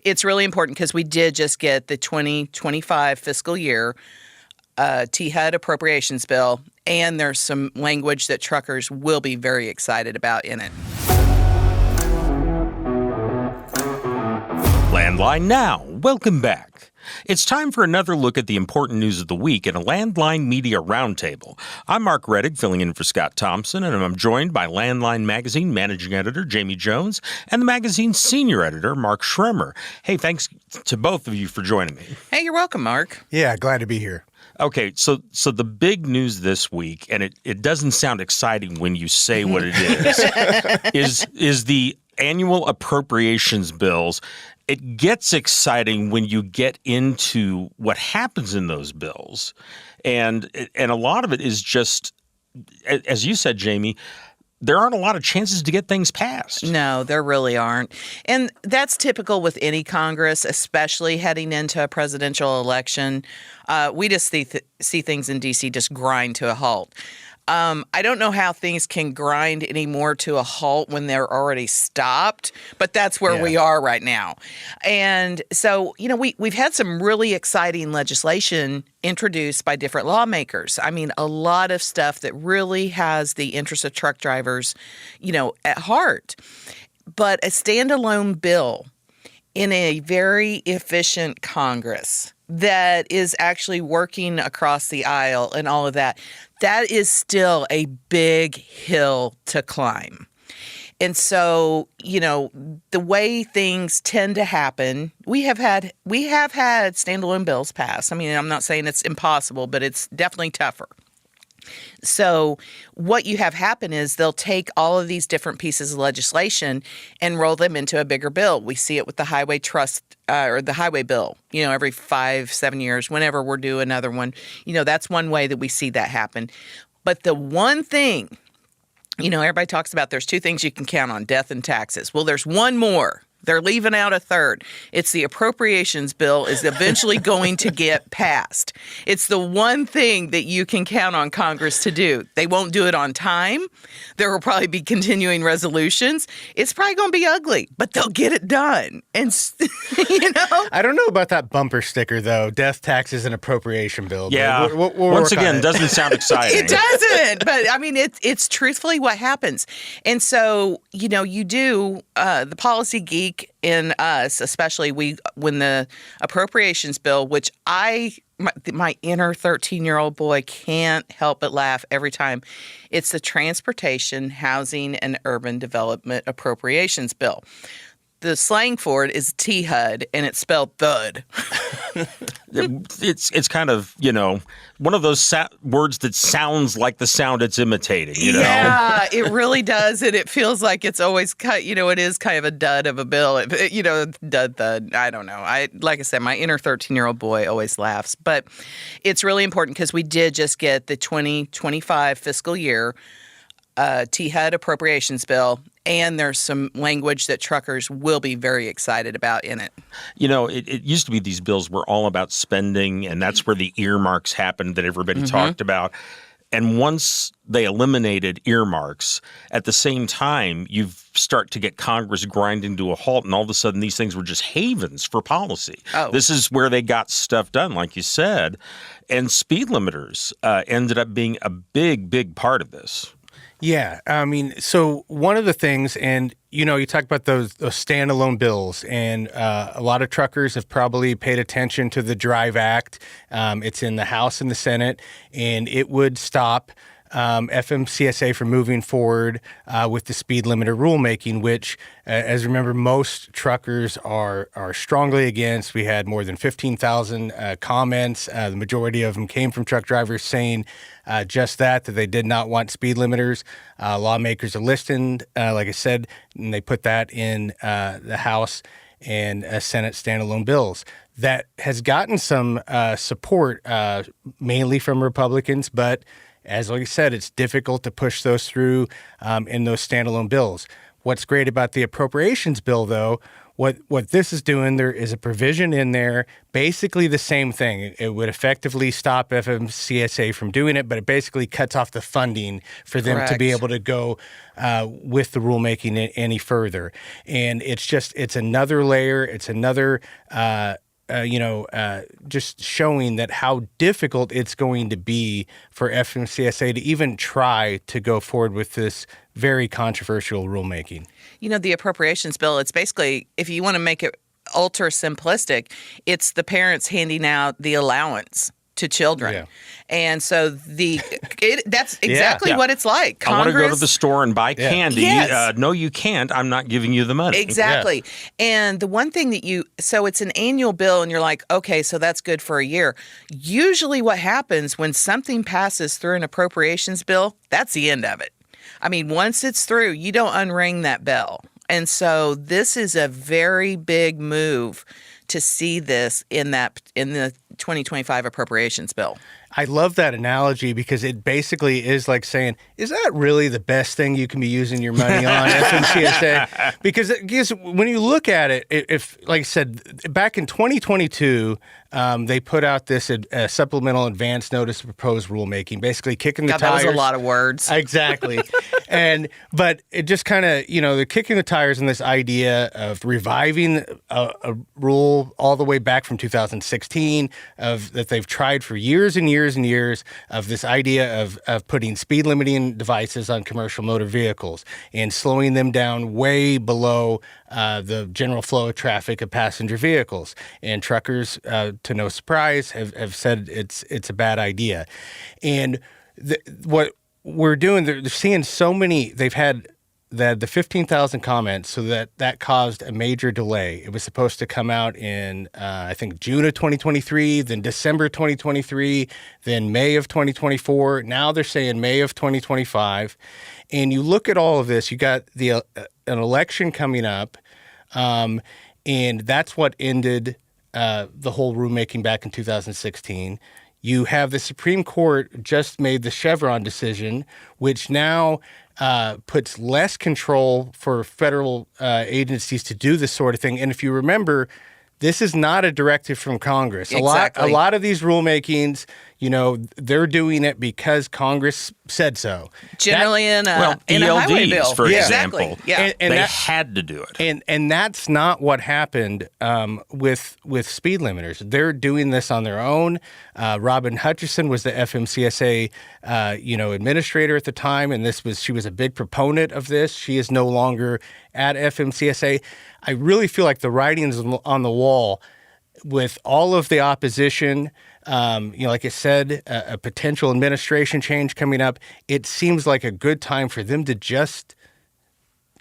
It's really important because we did just get the 2025 fiscal year THUD appropriations bill, and there's some language that truckers will be very excited about in it. Landline Now. Welcome back. It's time for another look at the important news of the week in a Landline Media Roundtable. I'm Mark Reddick, filling in for Scott Thompson, and I'm joined by Landline Magazine Managing Editor Jamie Jones and the magazine's Senior Editor Mark Schremer. Hey, thanks to both of you for joining me. Hey, you're welcome, Mark. Yeah, glad to be here. Okay, so the big news this week, and it doesn't sound exciting when you say what it is the annual appropriations bills. It gets exciting when you get into what happens in those bills. And a lot of it is just, as you said, Jamie, there aren't a lot of chances to get things passed. No, there really aren't. And that's typical with any Congress, especially heading into a presidential election. We just see things in D.C. just grind to a halt. I don't know how things can grind anymore to a halt when they're already stopped, but that's where we are right now. And so, we've had some really exciting legislation introduced by different lawmakers. I mean, a lot of stuff that really has the interest of truck drivers, at heart. But a standalone bill in a very efficient Congress that is actually working across the aisle and all of that, that is still a big hill to climb. And so, the way things tend to happen, we have had standalone bills passed. I mean, I'm not saying it's impossible, but it's definitely tougher. So what you have happen is they'll take all of these different pieces of legislation and roll them into a bigger bill. We see it with the highway trust or the highway bill, every 5-7 years, whenever we're due another one. That's one way that we see that happen. But the one thing, everybody talks about there's two things you can count on, death and taxes. Well, there's one more. They're leaving out a third. It's the appropriations bill is eventually going to get passed. It's the one thing that you can count on Congress to do. They won't do it on time. There will probably be continuing resolutions. It's probably going to be ugly, but they'll get it done. And, I don't know about that bumper sticker, though. Death, taxes, and appropriation bill. Yeah. We'll Once again, doesn't sound exciting. It doesn't. But, I mean, it's truthfully what happens. And so, you do, the policy geek in us, especially when the appropriations bill, which my inner 13-year-old boy can't help but laugh every time. It's the Transportation, Housing, and Urban Development Appropriations Bill. The slang for it is THUD, and it's spelled thud. It's kind of, one of those words that sounds like the sound it's imitating, Yeah, it really does, and it feels like it's always, it is kind of a dud of a bill. Dud, thud, I don't know. Like I said, my inner 13-year-old boy always laughs. But it's really important because we did just get the 2025 fiscal year THUD appropriations bill, and there's some language that truckers will be very excited about in it. It used to be these bills were all about spending, and that's where the earmarks happened that everybody talked about. And once they eliminated earmarks, at the same time, you start to get Congress grinding to a halt, and all of a sudden these things were just havens for policy. Oh. This is where they got stuff done, like you said. And speed limiters ended up being a big, big part of this. Yeah, I mean, so one of the things, and you talk about those standalone bills, and a lot of truckers have probably paid attention to the DRIVE Act. It's in the House and the Senate, and it would stop FMCSA from moving forward with the speed limiter rulemaking, which, as you remember, most truckers are strongly against. We had more than 15,000 comments. The majority of them came from truck drivers saying just that they did not want speed limiters. Lawmakers are listened, like I said, and they put that in the House and Senate standalone bills. That has gotten some support, mainly from Republicans, but as like I said, it's difficult to push those through in those standalone bills. What's great about the appropriations bill, though, What this is doing, there is a provision in there, basically the same thing. It would effectively stop FMCSA from doing it, but it basically cuts off the funding for them to be able to go with the rulemaking any further. And it's another layer. It's another just showing that how difficult it's going to be for FMCSA to even try to go forward with this very controversial rulemaking. The appropriations bill, it's basically, if you want to make it ultra simplistic, it's the parents handing out the allowance to children. Yeah. And so that's exactly what it's like. Congress, I want to go to the store and buy candy. Yes. No, you can't. I'm not giving you the money. Exactly. Yeah. And the one thing so it's an annual bill and you're like, okay, so that's good for a year. Usually what happens when something passes through an appropriations bill, that's the end of it. I mean, once it's through, you don't unring that bell. And so this is a very big move to see this in the 2025 appropriations bill. I love that analogy because it basically is like saying, is that really the best thing you can be using your money on, FMCSA? Because when you look at it, if, like I said, back in 2022, they put out this supplemental advance notice of proposed rulemaking, basically kicking the tires. That was a lot of words. Exactly. But it just kind of, they're kicking the tires in this idea of reviving a rule all the way back from 2016 that they've tried for years and years and years of this idea of putting speed limiting devices on commercial motor vehicles and slowing them down way below the general flow of traffic of passenger vehicles. And truckers, to no surprise, have said it's a bad idea. And what we're doing, they're seeing so many, they've had the 15,000 comments, so that caused a major delay. It was supposed to come out in, I think, June of 2023, then December 2023, then May of 2024. Now they're saying May of 2025. And you look at all of this, you got an election coming up, and that's what ended the whole rulemaking back in 2016. You have the Supreme Court just made the Chevron decision, which now puts less control for federal agencies to do this sort of thing. And if you remember, this is not a directive from Congress. Exactly. A lot of these rulemakings, they're doing it because Congress said so. Generally in a ELDs, highway bill. for Exactly. example. Yeah. And they had to do it. And that's not what happened with speed limiters. They're doing this on their own. Robin Hutchison was the FMCSA administrator at the time, and she was a big proponent of this. She is no longer at FMCSA. I really feel like the writing's on the wall with all of the opposition. Like I said, a potential administration change coming up. It seems like a good time for them to just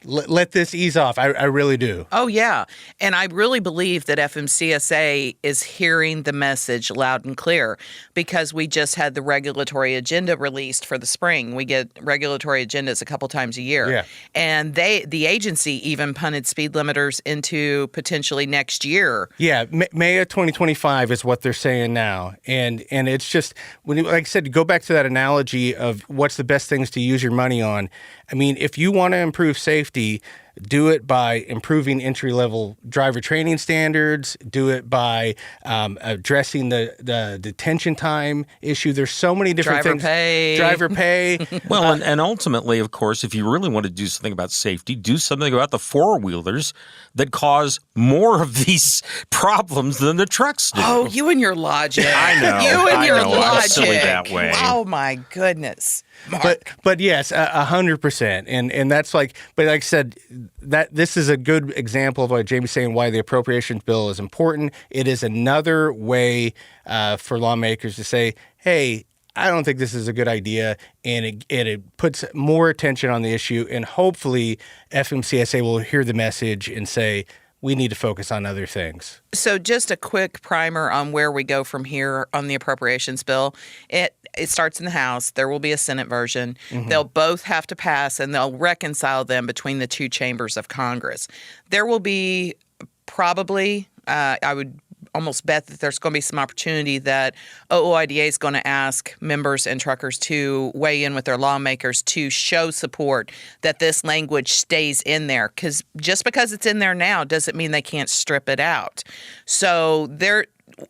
let this ease off. I really do. Oh, yeah. And I really believe that FMCSA is hearing the message loud and clear because we just had the regulatory agenda released for the spring. We get regulatory agendas a couple times a year. Yeah. And the agency even punted speed limiters into potentially next year. Yeah, May of 2025 is what they're saying now. And it's just, like I said, go back to that analogy of what's the best things to use your money on. I mean, if you want to improve safety, do it by improving entry-level driver training standards. Do it by addressing the detention time issue. There's so many different things. Driver pay. Well, and ultimately, of course, if you really want to do something about safety, do something about the four-wheelers that cause more of these problems than the trucks do. Oh, you and your logic. I know. You and your logic. I'm silly that way. Oh, my goodness. Mark. But yes, 100%. And that's but like I said, that this is a good example of what Jamie's saying, why the appropriations bill is important. It is another way for lawmakers to say, hey, I don't think this is a good idea, and it puts more attention on the issue, and hopefully FMCSA will hear the message and say, we need to focus on other things. So just a quick primer on where we go from here on the appropriations bill. It starts in the House. There will be a Senate version. Mm-hmm. They'll both have to pass, and they'll reconcile them between the two chambers of Congress. There will be probably, I would almost bet that there's going to be some opportunity that OOIDA is going to ask members and truckers to weigh in with their lawmakers to show support that this language stays in there. Because just because it's in there now doesn't mean they can't strip it out. So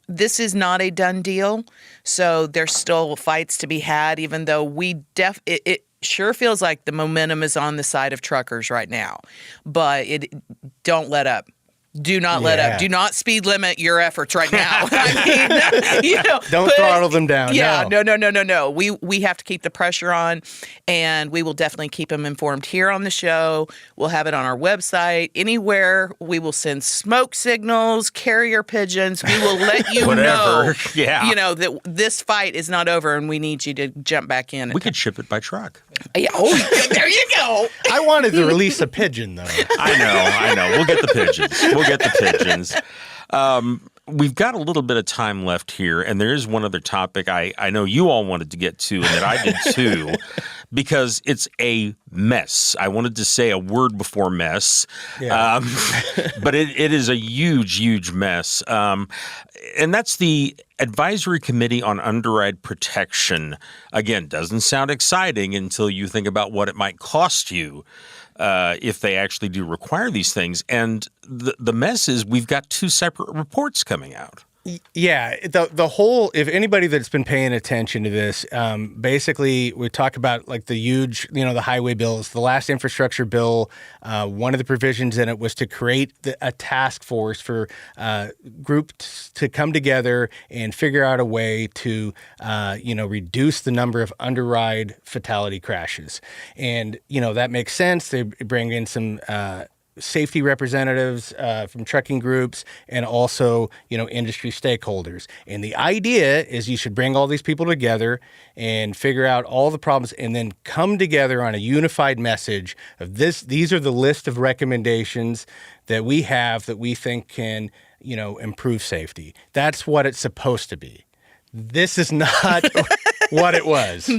this is not a done deal. So there's still fights to be had, even though it sure feels like the momentum is on the side of truckers right now. But don't let up. Do not let up. Do not speed limit your efforts right now. I mean, don't throttle them down. Yeah, no. We have to keep the pressure on, and we will definitely keep them informed here on the show. We'll have it on our website. Anywhere we will send smoke signals, carrier pigeons. We will let you know. Yeah. That this fight is not over, and we need you to jump back in. We could ship it by truck. Yeah. Oh, there you go. I wanted to release a pigeon, though. I know. We'll get the pigeons. We've got a little bit of time left here, and there is one other topic I know you all wanted to get to, and that I did too, because it's a mess. I wanted to say a word before mess, but it is a huge, huge mess. And that's the Advisory Committee on Underride Protection. Again, doesn't sound exciting until you think about what it might cost you if they actually do require these things. And the mess is we've got two separate reports coming out. Yeah, the whole, if anybody that's been paying attention to this, basically we talk about like the huge, the highway bills. The last infrastructure bill, one of the provisions in it was to create a task force for groups to come together and figure out a way to, reduce the number of underride fatality crashes. And, that makes sense. They bring in some safety representatives from trucking groups and also, industry stakeholders. And the idea is you should bring all these people together and figure out all the problems and then come together on a unified message of this. These are the list of recommendations that we have that we think can, improve safety. That's what it's supposed to be. This is not what it was.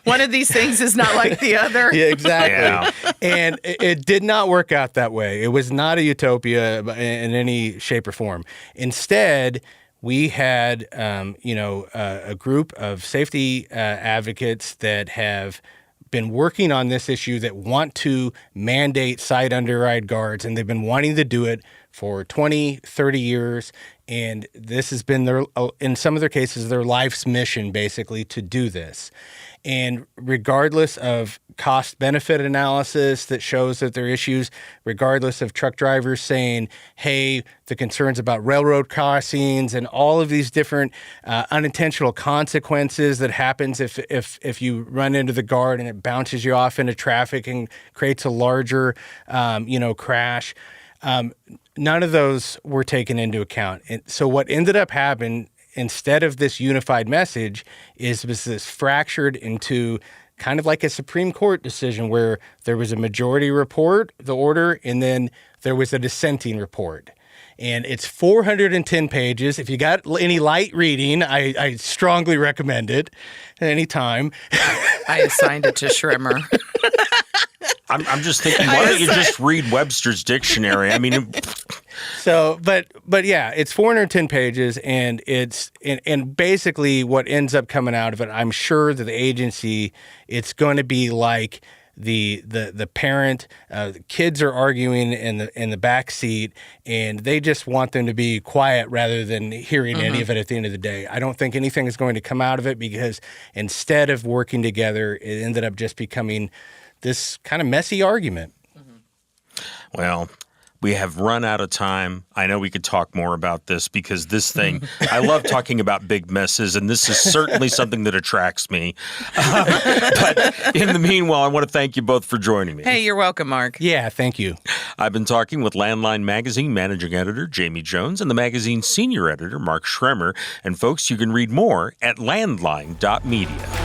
One of these things is not like the other. Yeah, exactly. Yeah. And it did not work out that way. It was not a utopia in any shape or form. Instead, we had, a group of safety advocates that have been working on this issue that want to mandate side underride guards, and they've been wanting to do it for 20, 30 years. And this has been in some of their cases, their life's mission, basically, to do this. And regardless of cost-benefit analysis that shows that there are issues, regardless of truck drivers saying, hey, the concerns about railroad crossings and all of these different unintentional consequences that happens if you run into the guard and it bounces you off into traffic and creates a larger, crash. None of those were taken into account. And so what ended up happening, instead of this unified message, was this fractured into kind of like a Supreme Court decision where there was a majority report, the order, and then there was a dissenting report. And it's 410 pages. If you got any light reading, I strongly recommend it at any time. I assigned it to Schrimmer. I'm just thinking, why don't you just read Webster's dictionary? I mean, so, but yeah, it's 410 pages, and and basically what ends up coming out of it, I'm sure that the agency, it's going to be like the parent, the kids are arguing in the back seat, and they just want them to be quiet rather than hearing any of it at the end of the day. I don't think anything is going to come out of it because instead of working together, it ended up just becoming this kind of messy argument. Well, we have run out of time. I know we could talk more about this because this thing, I love talking about big messes, and this is certainly something that attracts me. But in the meanwhile, I want to thank you both for joining me. Hey, you're welcome, Mark. Yeah, thank you. I've been talking with Landline Magazine Managing Editor Jamie Jones and the magazine's Senior Editor Mark Schremer. And folks, you can read more at landline.media.